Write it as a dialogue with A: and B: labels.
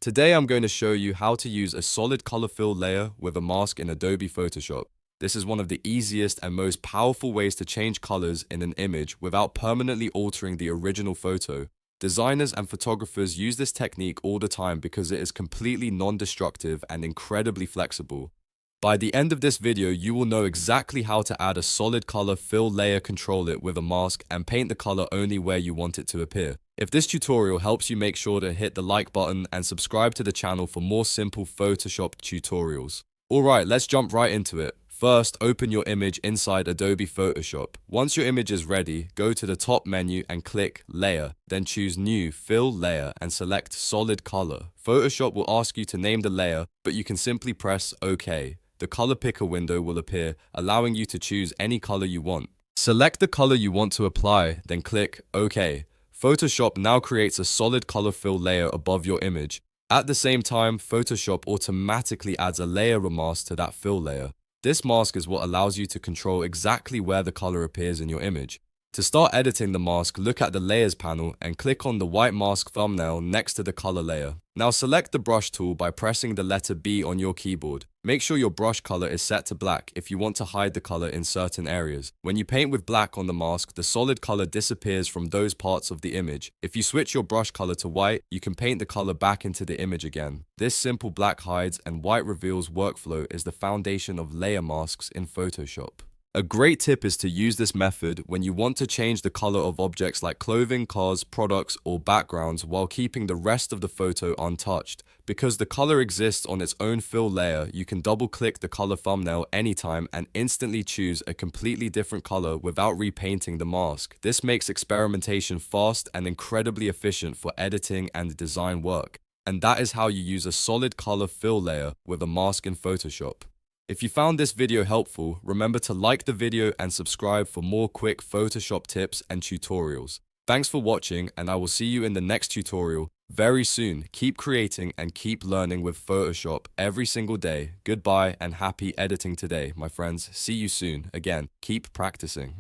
A: Today I'm going to show you how to use a solid color fill layer with a mask in Adobe Photoshop. This is one of the easiest and most powerful ways to change colors in an image without permanently altering the original photo. Designers and photographers use this technique all the time because it is completely non-destructive and incredibly flexible. By the end of this video, you will know exactly how to add a solid color fill layer, control it with a mask, and paint the color only where you want it to appear. If this tutorial helps you, make sure to hit the like button and subscribe to the channel for more simple Photoshop tutorials. Alright, let's jump right into it. First, open your image inside Adobe Photoshop. Once your image is ready, go to the top menu and click Layer. Then choose New Fill Layer and select Solid Color. Photoshop will ask you to name the layer, but you can simply press OK. The color picker window will appear, allowing you to choose any color you want. Select the color you want to apply, then click OK. Photoshop now creates a solid color fill layer above your image. At the same time, Photoshop automatically adds a layer mask to that fill layer. This mask is what allows you to control exactly where the color appears in your image. To start editing the mask, look at the Layers panel and click on the white mask thumbnail next to the color layer. Now select the brush tool by pressing the letter B on your keyboard. Make sure your brush color is set to black if you want to hide the color in certain areas. When you paint with black on the mask, the solid color disappears from those parts of the image. If you switch your brush color to white, you can paint the color back into the image again. This simple black hides and white reveals workflow is the foundation of layer masks in Photoshop. A great tip is to use this method when you want to change the color of objects like clothing, cars, products, or backgrounds while keeping the rest of the photo untouched. Because the color exists on its own fill layer, you can double-click the color thumbnail anytime and instantly choose a completely different color without repainting the mask. This makes experimentation fast and incredibly efficient for editing and design work. And that is how you use a solid color fill layer with a mask in Photoshop. If you found this video helpful, remember to like the video and subscribe for more quick Photoshop tips and tutorials. Thanks for watching, and I will see you in the next tutorial very soon. Keep creating and keep learning with Photoshop every single day. Goodbye and happy editing today, my friends. See you soon. Again, keep practicing.